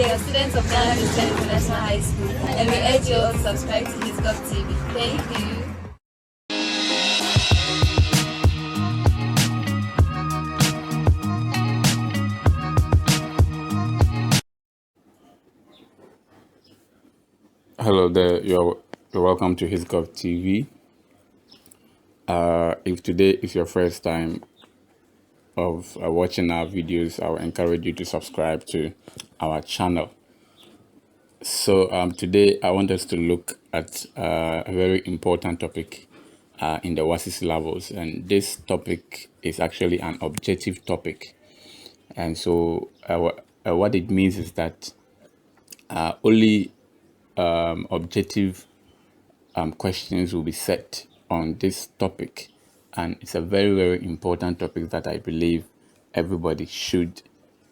We are students of Ghana Christian International High School, and we urge you all to subscribe to his Gov TV. Thank you. Hello there, you're welcome to his Gov TV. If today is your first time of watching our videos, I will encourage you to subscribe to our channel. So today I want us to look at a very important topic in the WASSCE levels, and this topic is actually an objective topic. And so what it means is that only objective questions will be set on this topic, and it's a very, very important topic that I believe everybody should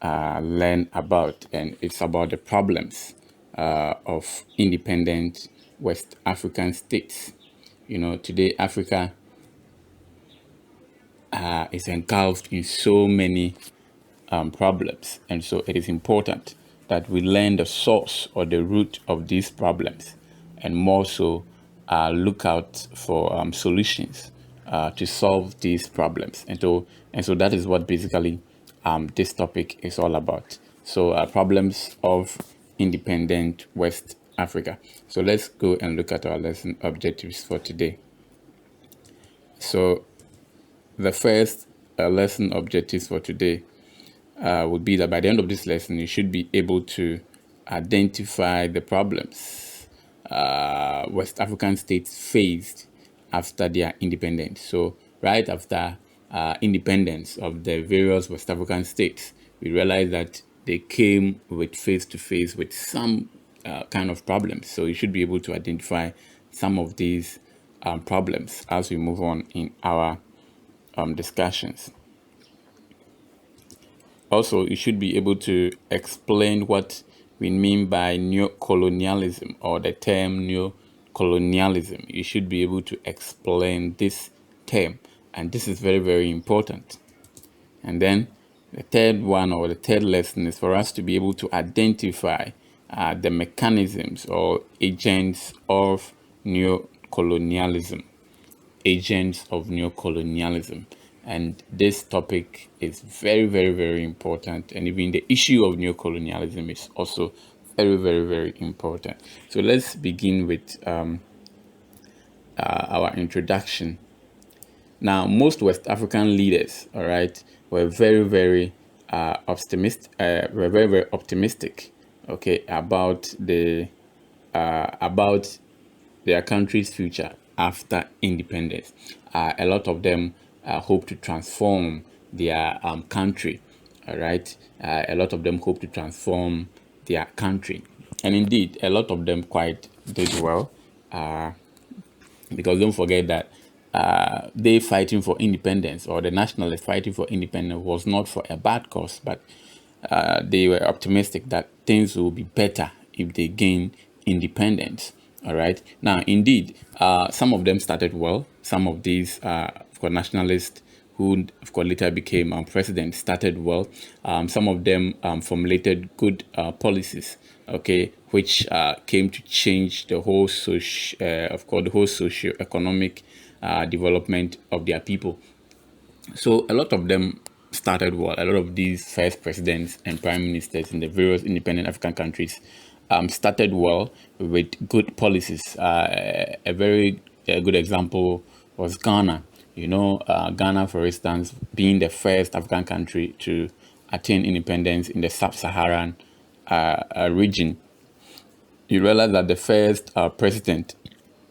learn about, and it's about the problems of independent West African states. You know, today Africa is engulfed in so many problems, and so it is important that we learn the source or the root of these problems, and more so look out for solutions to solve these problems. And so that is what basically this topic is all about. So problems of independent West Africa. So let's go and look at our lesson objectives for today. So the first lesson objectives for today would be that by the end of this lesson, you should be able to identify the problems West African states faced after their independence. So right after independence of the various West African states, we realized that they came with face-to-face with some kind of problems. So you should be able to identify some of these problems as we move on in our discussions. Also, you should be able to explain what we mean by Neo-Colonialism, or the term Neo-Colonialism. You should be able to explain this term, and this is very, very important. And then the third one, or the third lesson, is for us to be able to identify the mechanisms or agents of Neo-Colonialism. Agents of Neo-Colonialism. And this topic is very, very, very important. And even the issue of Neo-Colonialism is also very, very, very important. So let's begin with our introduction. Now, most West African leaders, all right, were very, very optimistic, okay, about their country's future after independence. A lot of them hope to transform their country, all right? A lot of them hope to transform their country. And indeed, a lot of them quite did well, because don't forget that they fighting for independence, or the nationalists fighting for independence, was not for a bad cause, but they were optimistic that things will be better if they gain independence. All right. Now, indeed, some of them started well. Some of these, of course, nationalists who, of course, later became president, started well. Some of them formulated good policies, okay, which came to change the whole socio-economic development of their people. So a lot of them started well. A lot of these first presidents and prime ministers in the various independent African countries started well with good policies. A very good example was Ghana. You know, Ghana, for instance, being the first African country to attain independence in the sub-Saharan region. You realize that the first president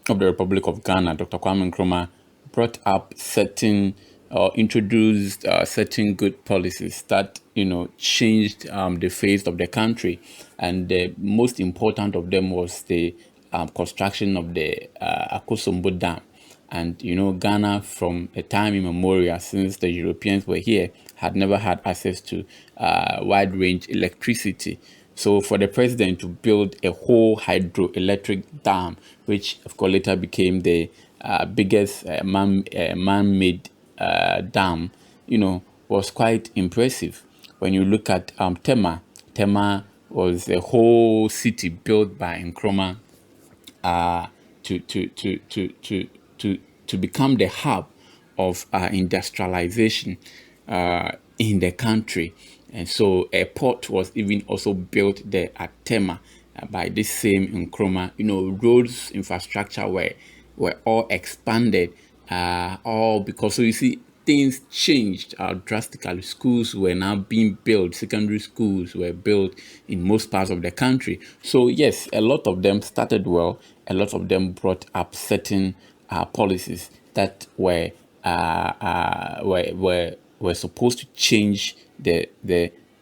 of the Republic of Ghana, Dr. Kwame Nkrumah, brought up certain introduced certain good policies that, you know, changed the face of the country. And the most important of them was the construction of the Akosombo Dam. And, you know, Ghana, from a time immemorial, since the Europeans were here, had never had access to wide-range electricity. So for the president to build a whole hydroelectric dam, which of course later became the biggest man-made dam, you know, was quite impressive. When you look at Tema was a whole city built by Nkrumah uh, to, to, to, to, to, to, to become the hub of industrialization in the country. And so a port was even also built there at Tema by this same Nkrumah. Roads infrastructure were all expanded, all because, so you see, things changed drastically. Schools were now being built, secondary schools were built in most parts of the country. So yes, a lot of them started well, a lot of them brought up certain policies that were supposed to change the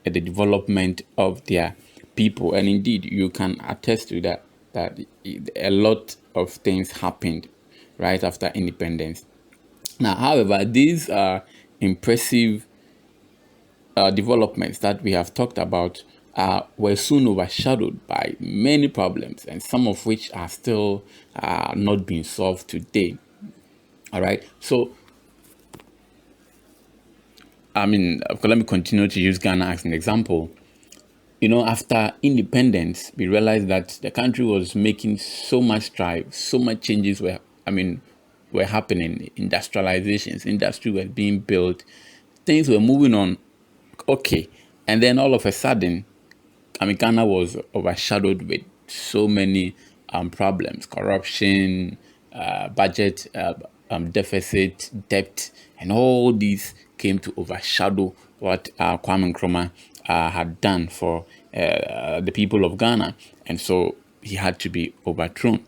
development of their people. And indeed, you can attest to that a lot of things happened right after independence. Now, however, these impressive developments that we have talked about were soon overshadowed by many problems, and some of which are still not being solved today. All right. So, let me continue to use Ghana as an example. After independence, we realized that the country was making so much strides, so much changes were happening. Industrializations, industry was being built, things were moving on. Okay, and then all of a sudden, Ghana was overshadowed with so many problems: corruption, budget deficit, debt, and all these came to overshadow what Kwame Nkrumah had done for the people of Ghana, and so he had to be overthrown.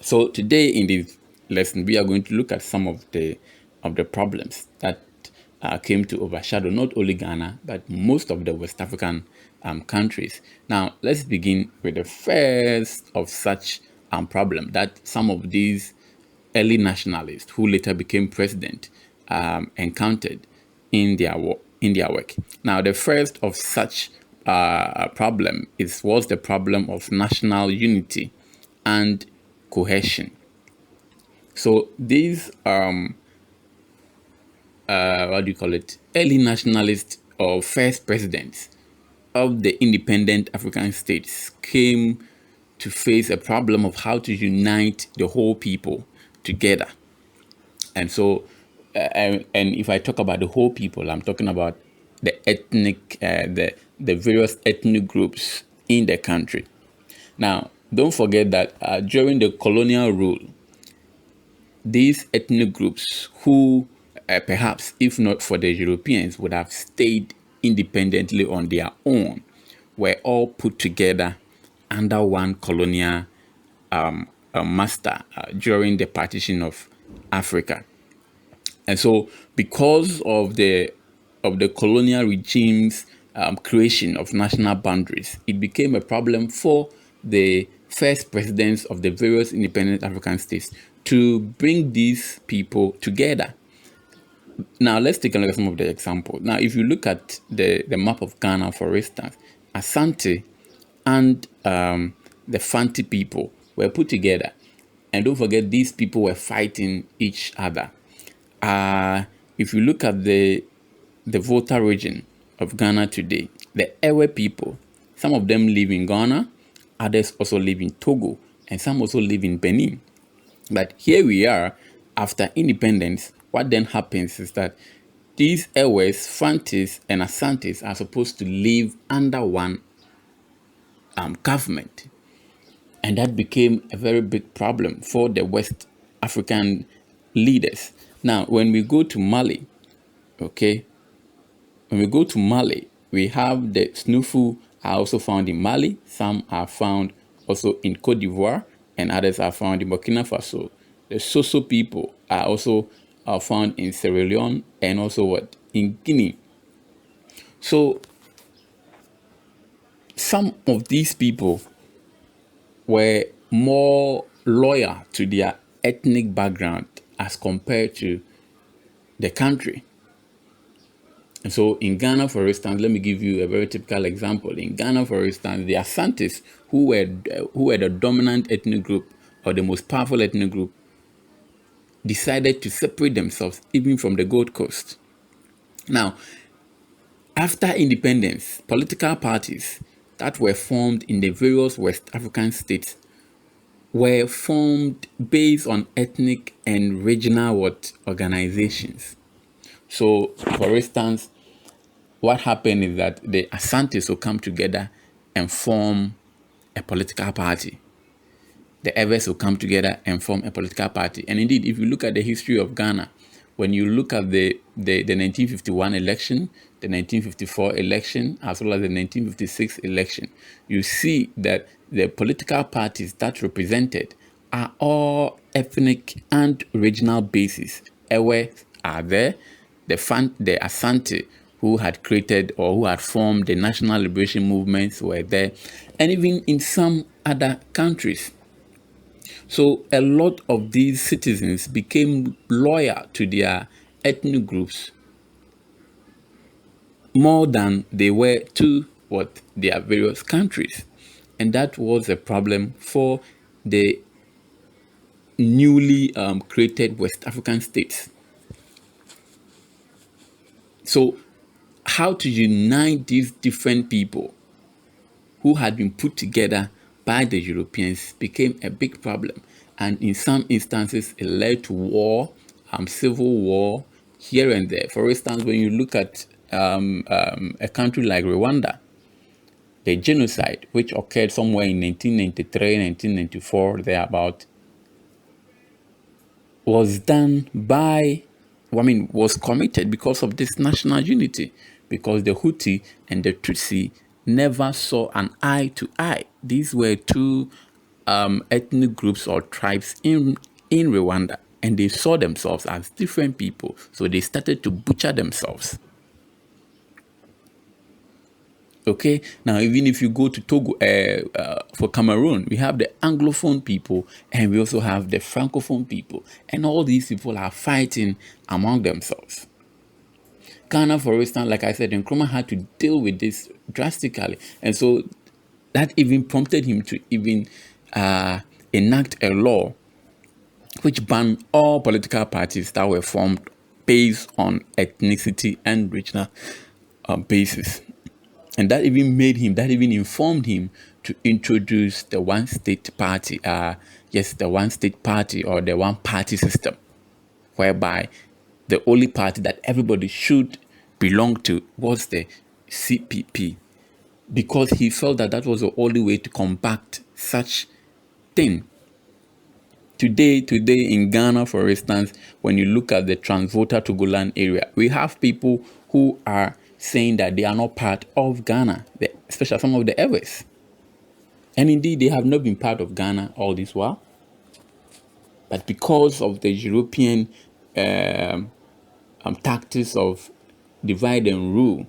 So today in this lesson, we are going to look at some of the problems that came to overshadow not only Ghana, but most of the West African countries. Now, let's begin with the first of such problem that some of these early nationalists who later became president encountered in their work. Now, the first of such problem was the problem of national unity and cohesion. So these early nationalists or first presidents of the independent African states came to face a problem of how to unite the whole people together. And so, and if I talk about the whole people, I'm talking about the ethnic, the various ethnic groups in the country. Now, don't forget that during the colonial rule, these ethnic groups who perhaps, if not for the Europeans, would have stayed independently on their own, were all put together under one colonial master during the partition of Africa. And so, because of the colonial regime's creation of national boundaries, it became a problem for the first presidents of the various independent African states to bring these people together. Now, let's take a look at some of the examples. Now, if you look at the map of Ghana, for instance, Asante and the Fanti people were put together. And don't forget, these people were fighting each other. If you look at the Volta region of Ghana today, the Ewe people, some of them live in Ghana, others also live in Togo, and some also live in Benin. But here we are, after independence, what then happens is that these Ewes, Fantis, and Asantes are supposed to live under one government. And that became a very big problem for the West African leaders. Now, when we go to Mali, we have the Snufu are also found in Mali. Some are found also in Cote d'Ivoire, and others are found in Burkina Faso. The Soso people are also found in Sierra Leone and also in Guinea. So some of these people were more loyal to their ethnic background as compared to the country. And so in Ghana, for instance, let me give you a very typical example. In Ghana, for instance, the Asantes, who were the dominant ethnic group or the most powerful ethnic group, decided to separate themselves even from the Gold Coast. Now, after independence, political parties that were formed in the various West African states were formed based on ethnic and regional organizations. So, for instance, what happened is that the Asantes will come together and form a political party. The Evers will come together and form a political party. And indeed, if you look at the history of Ghana, when you look at the 1951 election, the 1954 election, as well as the 1956 election, you see that the political parties that represented are all ethnic and regional bases. Ewe are there, the Asante who had created or who had formed the national liberation movements were there, and even in some other countries. So a lot of these citizens became loyal to their ethnic groups more than they were to their various countries. And that was a problem for the newly created West African states. So how to unite these different people who had been put together by the Europeans became a big problem. And in some instances, it led to war, civil war here and there. For instance, when you look at a country like Rwanda, the genocide, which occurred somewhere in 1993, 1994, thereabout, was done was committed because of this national unity, because the Hutu and the Tutsi never saw an eye to eye. These were two ethnic groups or tribes in Rwanda, and they saw themselves as different people, so they started to butcher themselves. Okay, now even if you go to Togo, for Cameroon, we have the Anglophone people and we also have the Francophone people, and all these people are fighting among themselves. Ghana, for instance, like I said, Nkrumah had to deal with this drastically, and so that even prompted him to even enact a law which banned all political parties that were formed based on ethnicity and regional basis. And that even informed him to introduce the one state party, the one state party or the one party system, whereby the only party that everybody should belong to was the CPP, because he felt that that was the only way to combat such thing. Today in Ghana, for instance, when you look at the Transvolta Togoland area, we have people who are saying that they are not part of Ghana, especially some of the Evers. And indeed, they have not been part of Ghana all this while. But because of the European tactics of divide and rule,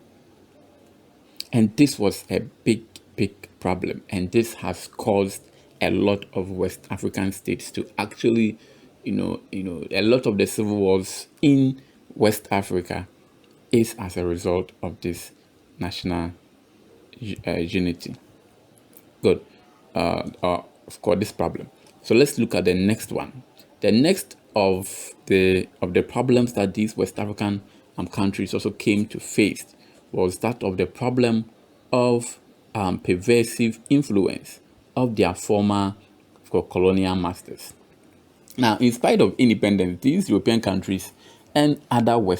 and this was a big problem, and this has caused a lot of West African states to actually, a lot of the civil wars in West Africa is as a result of this national unity. Good. Of course, this problem. So let's look at the next one. The next of the problems that these West African countries also came to face was that of the problem of pervasive influence of their former colonial masters. Now, in spite of independence, these European countries and other when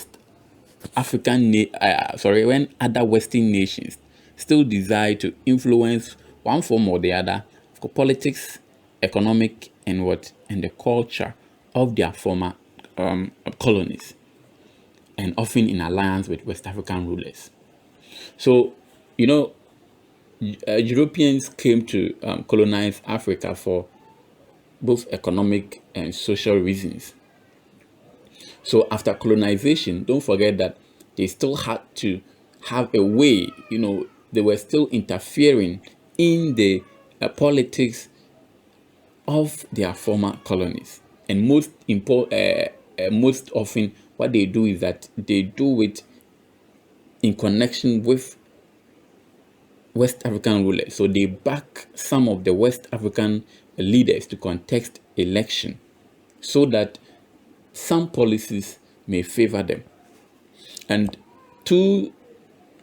other Western nations still desire to influence one form or the other for politics, economic, and the culture of their former colonies, and often in alliance with West African rulers. So, Europeans came to colonize Africa for both economic and social reasons. So after colonization, don't forget that they still had to have a way, they were still interfering in the politics of their former colonies. And most often, what they do is that they do it in connection with West African rulers. So they back some of the West African leaders to contest election so that some policies may favor them. And two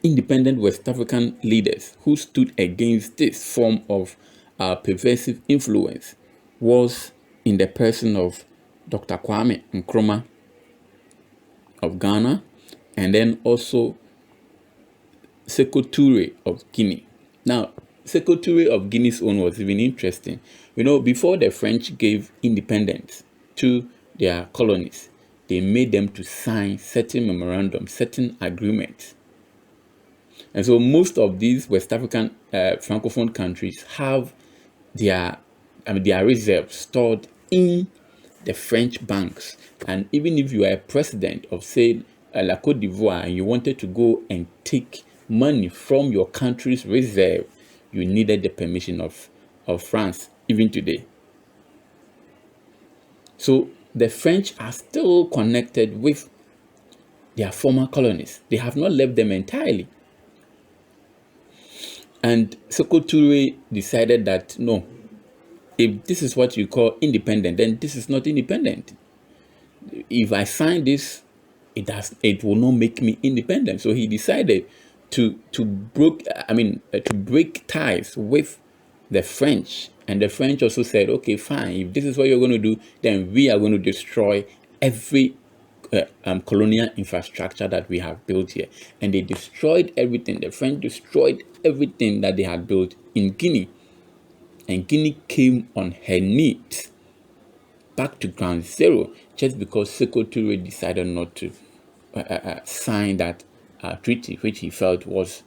independent West African leaders who stood against this form of pervasive influence was in the person of Dr. Kwame Nkrumah of Ghana, and then also Sekou Toure of Guinea. Now, Sekou Toure of Guinea's own was even interesting. Before the French gave independence to their colonies, they made them to sign certain memorandums, certain agreements. And so most of these West African Francophone countries have their reserves stored in the French banks. And even if you are a president of, say, La Côte d'Ivoire, and you wanted to go and take money from your country's reserve, you needed the permission of France, even today. So the French are still connected with their former colonies. They have not left them entirely. And Sekou Toure decided that, no, if this is what you call independent, then this is not independent. If I sign this, it will not make me independent. So he decided to break ties with the French. And the French also said, okay, fine, if this is what you're going to do, then we are going to destroy every colonial infrastructure that we have built here. And they destroyed everything. The French destroyed everything that they had built in Guinea. And Guinea came on her knees back to ground zero just because Sekou Toure decided not to sign that treaty, which he felt was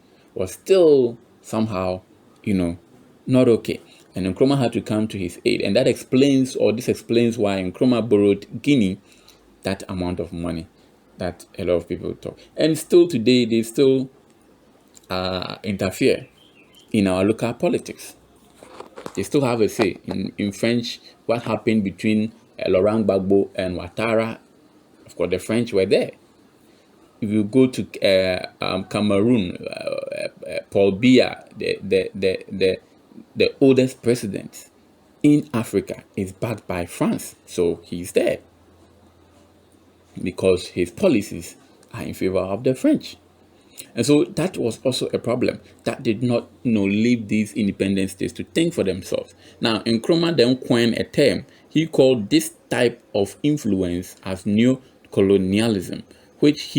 still somehow, not okay. And Nkrumah had to come to his aid. And this explains why Nkrumah borrowed Guinea that amount of money that a lot of people talk. And still today, they still interfere in our local politics. They still have a say. In French, what happened between Laurent Gbagbo and Ouattara, of course, the French were there. If you go to Cameroon, Paul Biya, the oldest president in Africa, is backed by France. So he's there because his policies are in favor of the French. And so that was also a problem. That did not leave these independent states to think for themselves. Now, Nkrumah then coined a term. He called this type of influence as Neo-Colonialism, which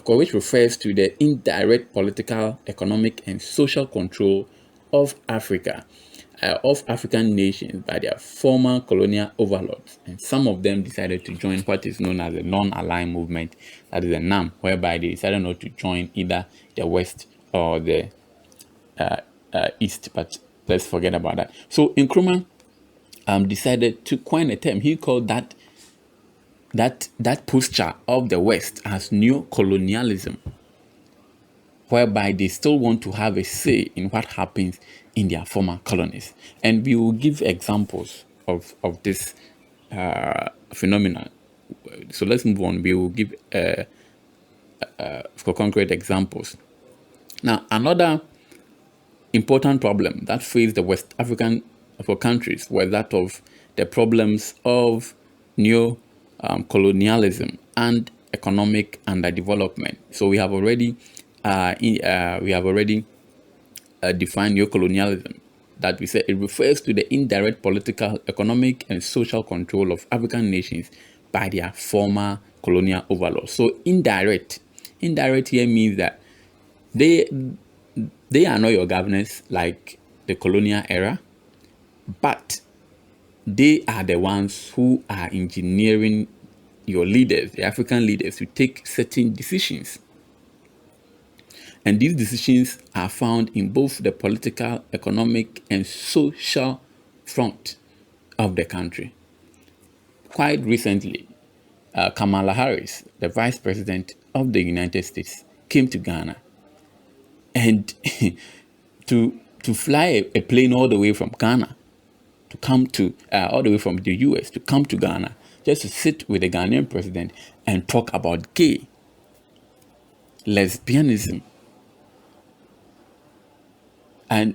which refers to the indirect political, economic, and social control of Africa, of African nations by their former colonial overlords. And some of them decided to join what is known as the non-aligned movement, that is the NAM, whereby they decided not to join either the West or the East. But let's forget about that. So Nkrumah decided to coin a term. He called that posture of the West as Neo-Colonialism, whereby they still want to have a say in what happens in their former colonies. And we will give examples of this phenomenon. So let's move on. We will give for concrete examples. Now, another important problem that faced the West African countries was that of the problems of neo-colonialism and economic underdevelopment. So we have already defined neo-colonialism, that we said it refers to the indirect political, economic, and social control of African nations by their former colonial overlords. So indirect here means that they are not your governors like the colonial era, but they are the ones who are engineering your leaders, the African leaders, to take certain decisions. And these decisions are found in both the political, economic, and social front of the country. Quite recently, Kamala Harris, the Vice President of the United States, came to Ghana. And to fly a plane all the way from Ghana to come to, all the way from the US to come to Ghana, just to sit with the Ghanaian president and talk about gay, lesbianism. And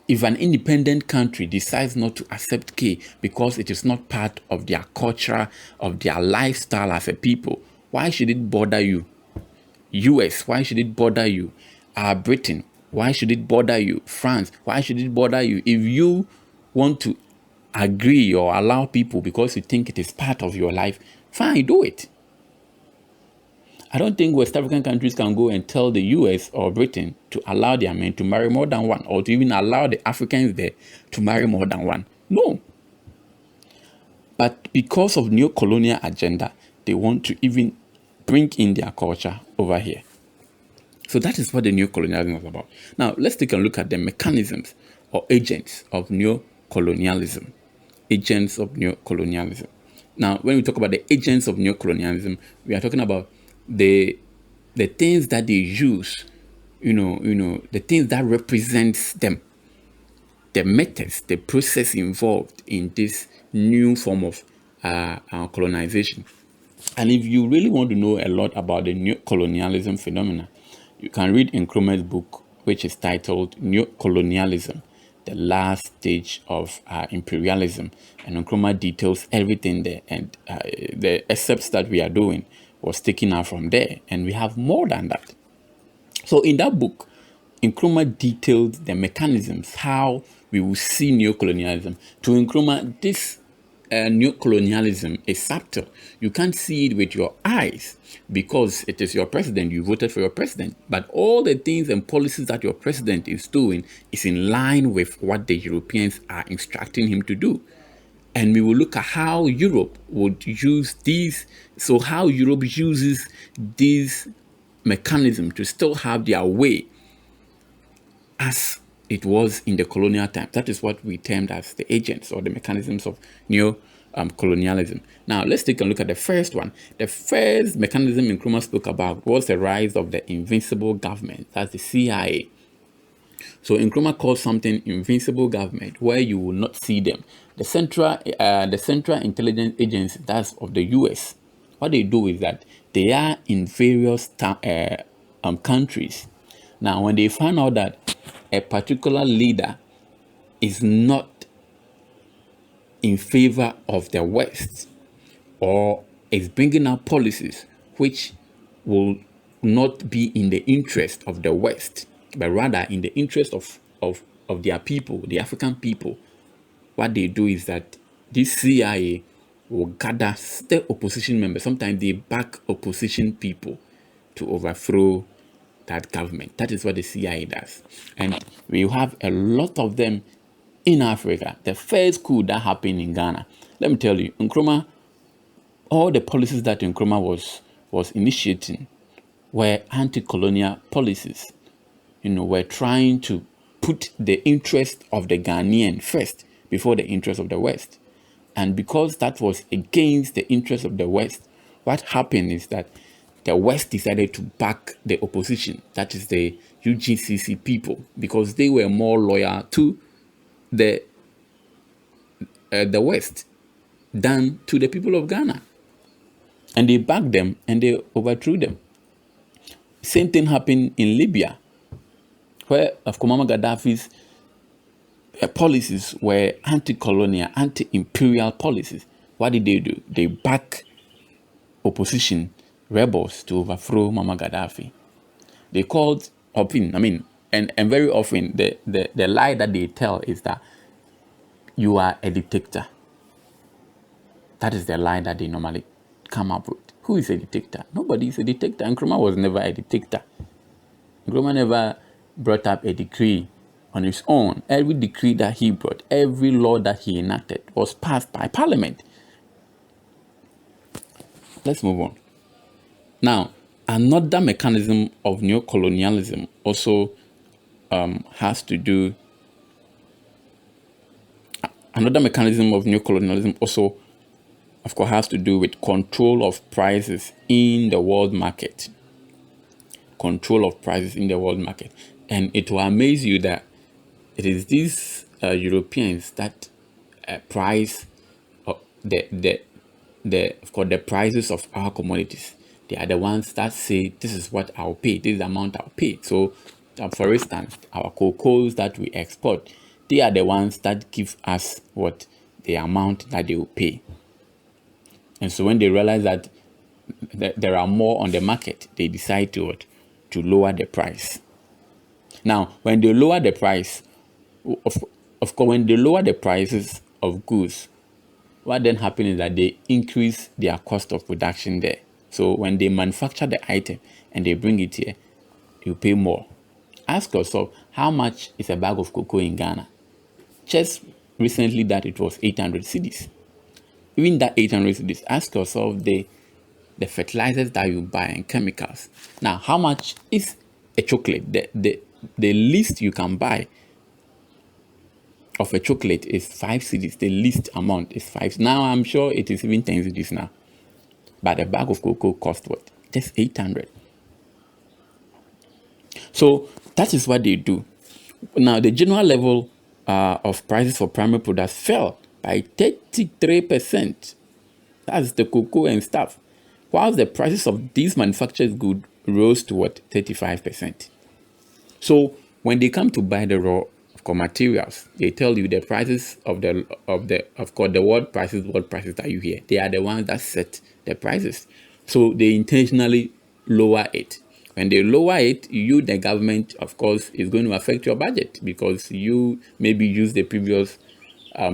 if an independent country decides not to accept gay because it is not part of their culture, of their lifestyle as a people, why should it bother you? US, why should it bother you? Britain, why should it bother you? France, why should it bother you? If you want to agree or allow people because you think it is part of your life, fine, do it. I don't think West African countries can go and tell the US or Britain to allow their men to marry more than one, or to even allow the Africans there to marry more than one. No. But because of neo-colonial agenda, they want to even bring in their culture over here. So that is what the neo-colonialism is about. Now, let's take a look at the mechanisms or agents of neo-colonialism. Agents of neo-colonialism. Now, when we talk about the agents of neo-colonialism, we are talking about the things that they use, the things that represents them, the methods, the process involved in this new form of colonization. And if you really want to know a lot about the neo-colonialism phenomena, you can read Nkrumah's book, which is titled Neo-Colonialism, the last stage of imperialism. And Nkrumah details everything there. And the excerpts that we are doing was taken out from there. And we have more than that. So in that book, Nkrumah detailed the mechanisms, how we will see neo-colonialism. To Nkrumah, this neo-colonialism is subtle. You can't see it with your eyes because it is your president. You voted for your president. But all the things and policies that your president is doing is in line with what the Europeans are instructing him to do. And we will look at how Europe would use these. So how Europe uses these mechanisms to still have their way as it was in the colonial time. That is what we termed as the agents or the mechanisms of neo-colonialism. Now, let's take a look at the first one. The first mechanism Nkrumah spoke about was the rise of the invincible government. That's the CIA. So Nkrumah calls something invincible government, where you will not see them. The Central Intelligence Agency, that's of the US. What they do is that they are in various countries. Now, when they find out that a particular leader is not in favor of the West, or is bringing up policies which will not be in the interest of the West, but rather in the interest of their people, the African people, what they do is that this CIA will gather the opposition members. Sometimes they back opposition people to overthrow that government. That is what the CIA does. And we have a lot of them in Africa. The first coup that happened in Ghana, let me tell you, Nkrumah, all the policies that Nkrumah was initiating were anti-colonial policies. Were trying to put the interest of the Ghanaian first before the interest of the West. And because that was against the interest of the West, what happened is that the West decided to back the opposition, that is the UGCC people, because they were more loyal to the West than to the people of Ghana. And they backed them and they overthrew them. Same thing happened in Libya, where Muammar Gaddafi's policies were anti-colonial, anti-imperial policies. What did they do? They backed opposition rebels to overthrow Muammar Gaddafi. They called often, and very often the lie that they tell is that you are a dictator. That is the lie that they normally come up with. Who is a dictator? Nobody is a dictator. Nkrumah was never a dictator. Nkrumah never brought up a decree on his own. Every decree that he brought, every law that he enacted was passed by parliament. Let's move on. Now, another mechanism of neo-colonialism also has to do. Another mechanism of neo-colonialism also, of course, has to do with control of prices in the world market. Control of prices in the world market. And it will amaze you that it is these Europeans that price the prices of our commodities. They are the ones that say, this is what I'll pay, this is the amount I'll pay. So, for instance, our cocoas that we export, they are the ones that give us what the amount that they will pay. And so when they realize that there are more on the market, they decide to what? To lower the price. Now, when they lower the price, of course, when they lower the prices of goods, what then happens is that they increase their cost of production there. So when they manufacture the item and they bring it here, you pay more. Ask yourself, how much is a bag of cocoa in Ghana? Just recently that it was 800 cedis. Even that 800 cedis, ask yourself the fertilizers that you buy and chemicals. Now, how much is a chocolate? The least you can buy of a chocolate is 5 cedis. The least amount is 5. Now, I'm sure it is even 10 cedis now. But a bag of cocoa costs what? Just 800. So that is what they do. Now, the general level of prices for primary products fell by 33%. That's the cocoa and stuff. Whilst the prices of these manufactured goods rose to what? 35%. So when they come to buy the raw materials, they tell you the prices of course the world prices that you hear. They are the ones that set the prices. So they intentionally lower it. When they lower it, you, the government, of course, is going to affect your budget because you maybe use the previous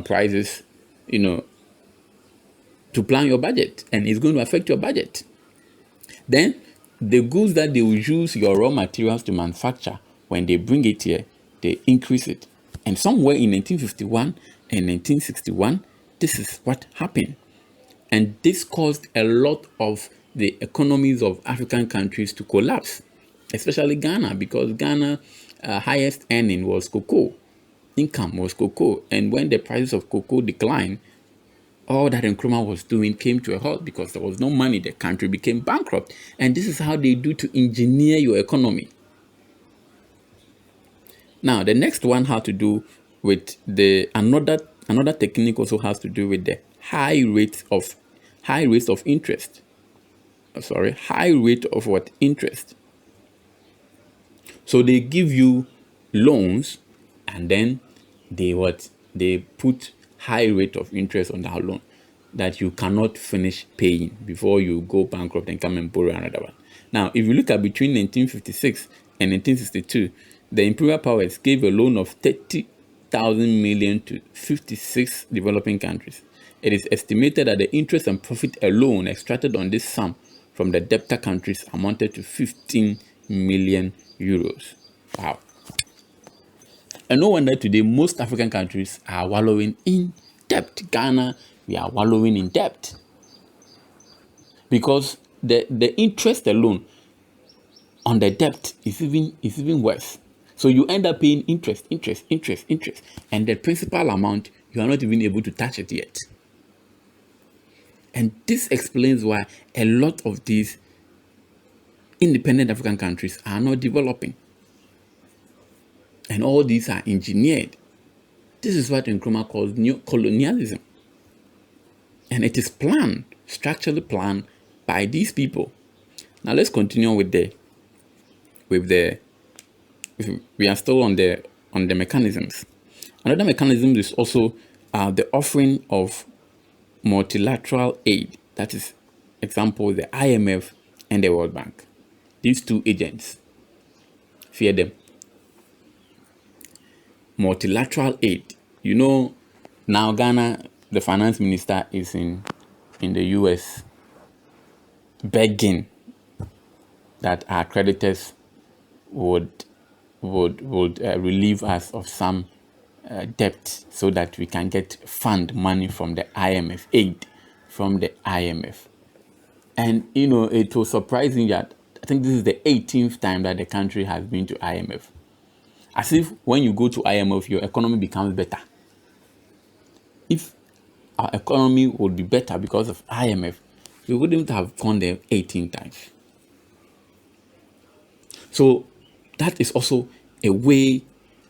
prices, to plan your budget, and it's going to affect your budget. Then the goods that they will use your raw materials to manufacture, when they bring it here, they increase it. And somewhere in 1951 and 1961, this is what happened. And this caused a lot of the economies of African countries to collapse, especially Ghana, because Ghana's highest earning was cocoa. Income was cocoa. And when the prices of cocoa declined, all that Nkrumah was doing came to a halt because there was no money. The country became bankrupt. And this is how they do to engineer your economy. Now, the next one has to do with another technique also has to do with the high rate of interest. High rate of what? Interest. So they give you loans and then they put high rate of interest on that loan that you cannot finish paying before you go bankrupt and come and borrow another one. Now, if you look at between 1956 and 1962, the imperial powers gave a loan of 30,000 million to 56 developing countries. It is estimated that the interest and profit alone extracted on this sum from the debtor countries amounted to 15 million euros. Wow. And no wonder today most African countries are wallowing in debt. Ghana, we are wallowing in debt. Because the interest alone on the debt is even worse. So you end up paying interest. And the principal amount, you are not even able to touch it yet. And this explains why a lot of these independent African countries are not developing. And all these are engineered. This is what Nkrumah calls Neo-Colonialism. And it is planned, structurally planned by these people. Now let's continue we are still on the mechanisms. Another mechanism is also the offering of multilateral aid. That is, example, the IMF and the World Bank. These two agents, fear them. Multilateral aid. Now Ghana, the finance minister is in the US begging that our creditors would relieve us of some debt so that we can get fund money from the IMF, aid from the IMF. And it was surprising that I think this is the 18th time that the country has been to IMF. As if when you go to IMF, your economy becomes better. If our economy would be better because of IMF, we wouldn't have gone there 18 times. So that is also a way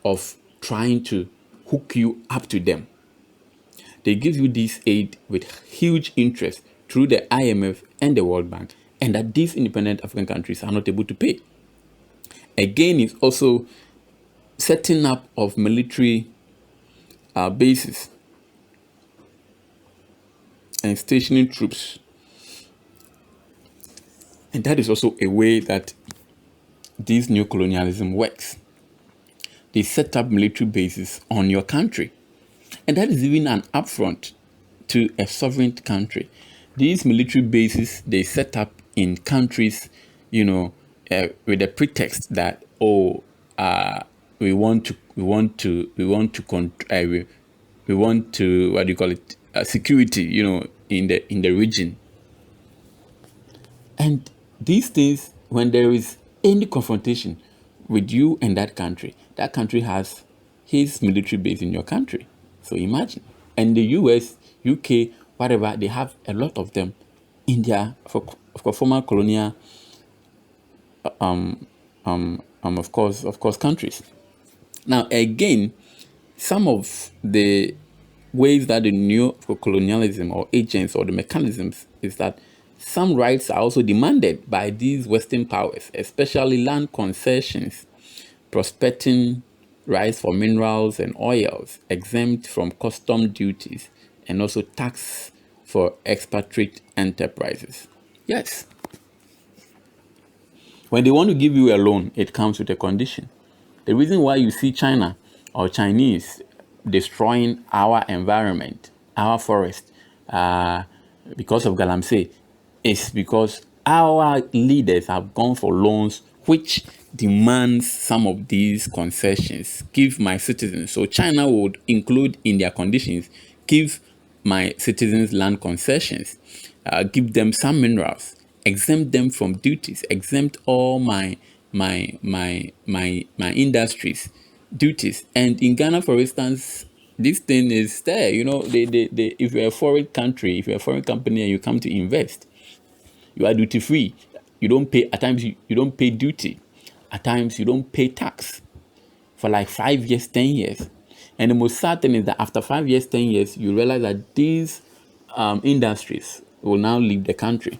of trying to hook you up to them. They give you this aid with huge interest through the IMF and the World Bank, and that these independent African countries are not able to pay. Again, it's also setting up of military bases and stationing troops And that is also a way that this new colonialism works. They set up military bases on your country. And that is even an upfront to a sovereign country. These military bases, they set up in countries, with the pretext that, we want to, what do you call it, security, in the region. And these things, when there is any confrontation with you and that country has his military base in your country. So imagine. And the US, UK, whatever, they have a lot of them in their for former colonial, of course, countries. Now, again, some of the ways that the neo-colonialism or agents or the mechanisms is that some rights are also demanded by these Western powers, especially land concessions, prospecting rights for minerals and oils, exempt from custom duties, and also tax for expatriate enterprises. Yes. When they want to give you a loan, it comes with a condition. The reason why you see China or Chinese destroying our environment, our forest, because of Galamsey, is because our leaders have gone for loans which demands some of these concessions. Give my citizens. So China would include in their conditions, give my citizens land concessions, give them some minerals, exempt them from duties, exempt all my industries duties. And in Ghana, for instance, this thing is there. They if you're a foreign country, if you're a foreign company and you come to invest, you are duty free. You don't pay, at times you don't pay duty. At times you don't pay tax for like 5 years, 10 years. And the most sad thing is that after 5 years, 10 years, you realize that these industries will now leave the country.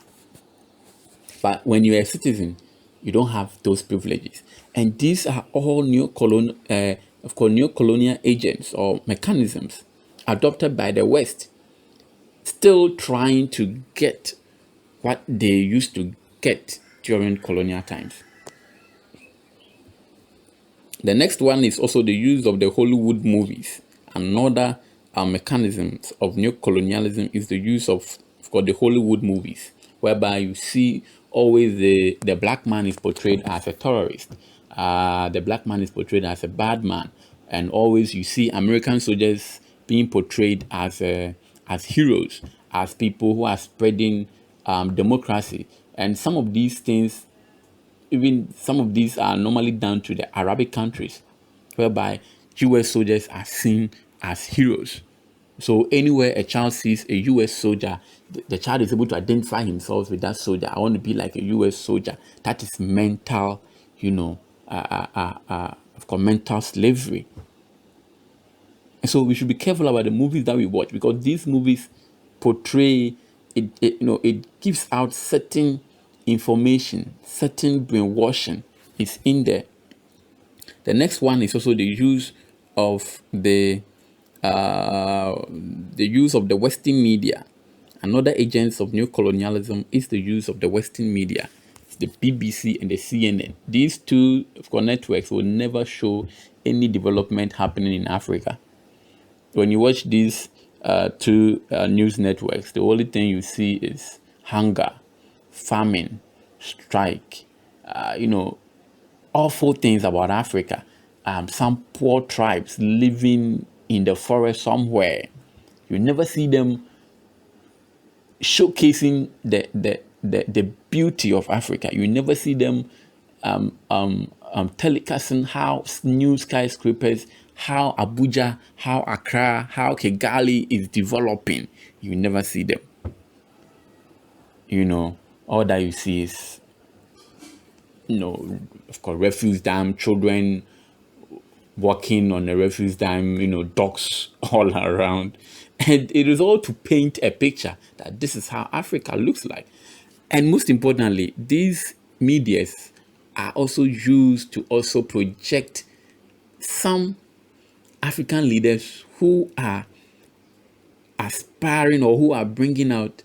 But when you're a citizen, you don't have those privileges. And these are all neo-colonial agents or mechanisms adopted by the West, still trying to get what they used to get during colonial times. The next one is also the use of the Hollywood movies. Another mechanisms of neo-colonialism is the use of course, the Hollywood movies, whereby you see always the black man is portrayed as a terrorist. The black man is portrayed as a bad man. And always you see American soldiers being portrayed as heroes, as people who are spreading democracy. And some of these things, even some of these are normally done to the Arabic countries, whereby US soldiers are seen as heroes. So anywhere a child sees a US soldier, the child is able to identify himself with that soldier. I want to be like a US soldier. That is mental, of course, mental slavery. And so we should be careful about the movies that we watch, because these movies portray it gives out certain information, certain brainwashing is in there. The next one is also the use of the use of the Western media. Another agents of neo-colonialism is the use of the Western media, the BBC and the CNN. These two networks will never show any development happening in Africa. When you watch these two news networks, the only thing you see is hunger, famine, strike, awful things about Africa. Some poor tribes living in the forest somewhere. You never see them showcasing the beauty of Africa. You never see them telecasting how new skyscrapers, how Abuja, how Accra, how Kigali is developing. You never see them. All that you see is, of course, refuse dam, children walking on a refuse dam, dogs all around. And it is all to paint a picture that this is how Africa looks like. And most importantly, these medias are also used to also project some African leaders who are aspiring or who are bringing out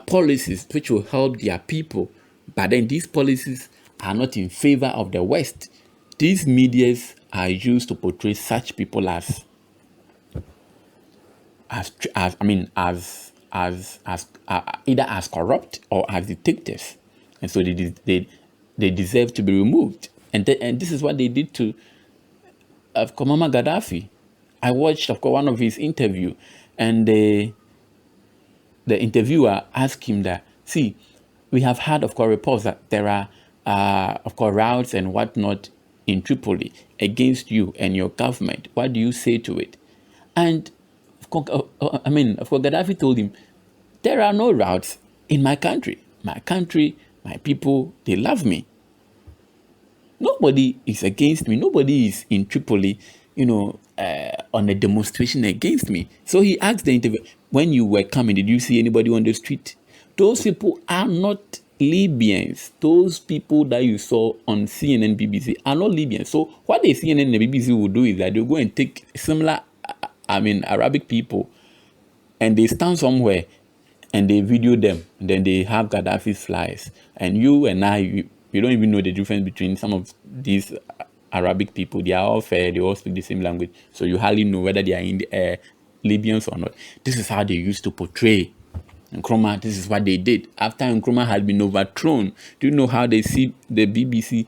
policies which will help their people But then these policies are not in favor of the West. These medias are used to portray such people as I mean as either as corrupt or as dictators, and so they deserve to be removed. And this is what they did to Muammar Gaddafi. I watched, of course, one of his interview, and the interviewer asked him that, see, we have had, of course, reports that there are, of course, riots and whatnot in Tripoli against you and your government. What do you say to it? And, of course, Gaddafi told him, there are no riots in my country. My country, my people, they love me. Nobody is against me. Nobody is in Tripoli, on a demonstration against me. So he asked the interviewer, when you were coming, did you see anybody on the street? Those people are not Libyans. Those people that you saw on CNN, BBC are not Libyans. So what the CNN and the BBC will do is that they'll go and take similar, Arabic people, and they stand somewhere and they video them. And then they have Gaddafi's flyers. And you and I, you don't even know the difference between some of these Arabic people. They are all fair. They all speak the same language. So you hardly know whether they are in the, Libyans or not. This is how they used to portray Nkrumah. This is what they did. After Nkrumah had been overthrown, do you know how they see the BBC,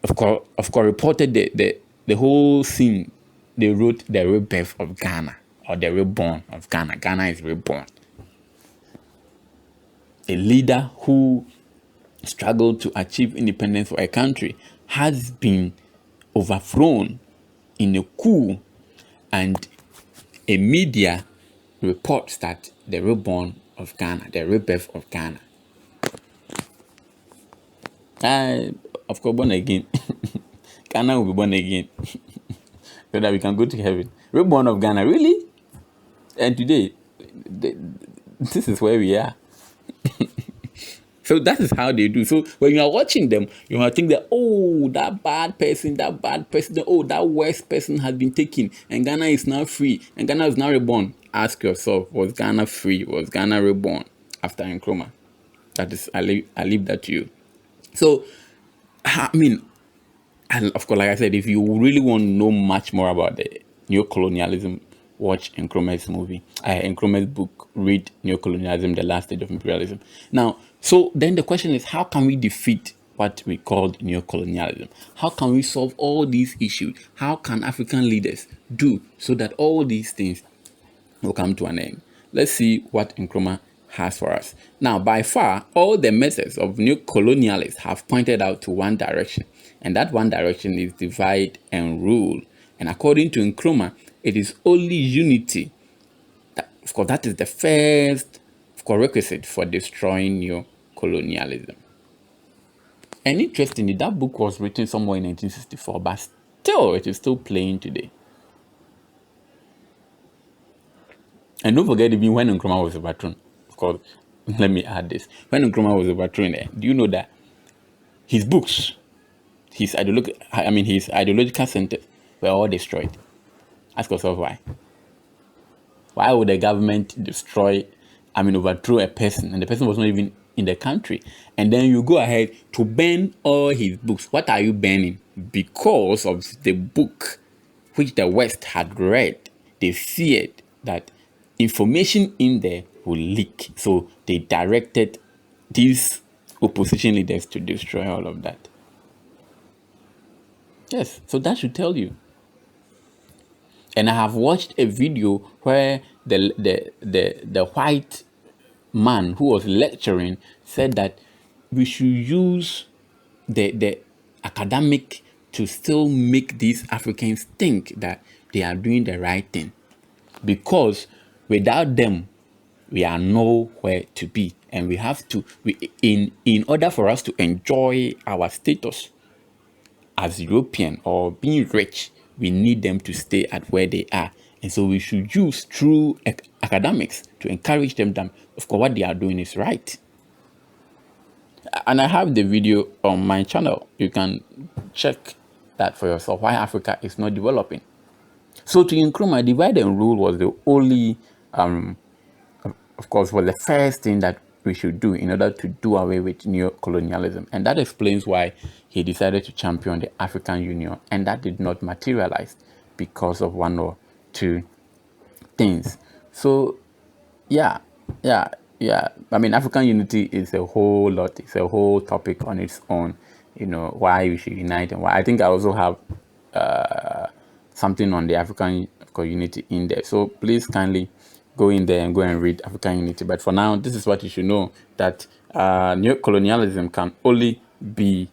of course, reported the whole scene? They wrote the rebirth of Ghana, or the reborn of Ghana. Ghana is reborn. A leader who struggled to achieve independence for a country has been overthrown in a coup, and a media reports that the reborn of Ghana, the rebirth of Ghana. Of course, born again. Ghana will be born again so that we can go to heaven. Reborn of Ghana, really? And today, this is where we are. So that is how they do. So when you are watching them, you might think that, oh, that bad person, oh, that worst person has been taken, and Ghana is now free, and Ghana is now reborn. Ask yourself, was Ghana free? Was Ghana reborn after Nkrumah? That is, I leave that to you. So, and of course, like I said, if you really want to know much more about the Neo-Colonialism, watch Nkrumah's movie, Nkrumah's book, read Neo-Colonialism, The Last Stage of Imperialism. Now, so then the question is, how can we defeat what we called Neo-Colonialism? How can we solve all these issues? How can African leaders do so that all these things will come to an end? Let's see what Nkrumah has for us. Now, by far, all the methods of neo-colonialists have pointed out to one direction, and that one direction is divide and rule. And according to Nkrumah, it is only unity. Of course, that is the first requisite for destroying neo-colonialism. And interestingly, that book was written somewhere in 1964, but still, it is still playing today. And don't forget, even when Nkrumah was overthrown, of course, let me add this. When Nkrumah was overthrown, do you know that his books, his ideological centers were all destroyed? Ask yourself why. Why would the government overthrow a person, and the person was not even in the country, and then you go ahead to burn all his books? What are you burning? Because of the book which the West had read, they feared that information in there will leak. So they directed these opposition leaders to destroy all of that. Yes, so that should tell you. And I have watched a video where the white man who was lecturing said that we should use the academic to still make these Africans think that they are doing the right thing, because without them we are nowhere to be, and we have to, in order for us to enjoy our status as European or being rich, we need them to stay at where they are. And so we should use true academics to encourage them that, of course, what they are doing is right. And I have the video on my channel. You can check that for yourself, why Africa is not developing. So to Nkrumah, divide and rule was the only, of course, was the first thing that we should do in order to do away with neo-colonialism. And that explains why he decided to champion the African Union, and that did not materialize because of one or two things. So yeah, yeah. I mean, African unity is a whole lot. It's a whole topic on its own. Why we should unite and why. I think I also have something on the African unity in there. So please kindly go in there and go and read African unity. But for now, this is what you should know, that neo-colonialism can only be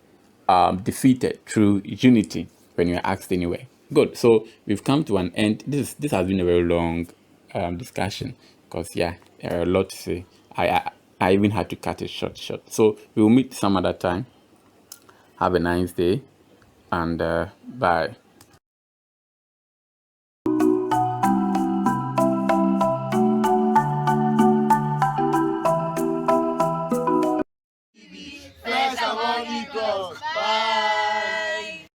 defeated through unity when you're asked anyway. Good. So we've come to an end. This has been a very long discussion because there are a lot to say. I even had to cut it short. So we will meet some other time. Have a nice day and bye.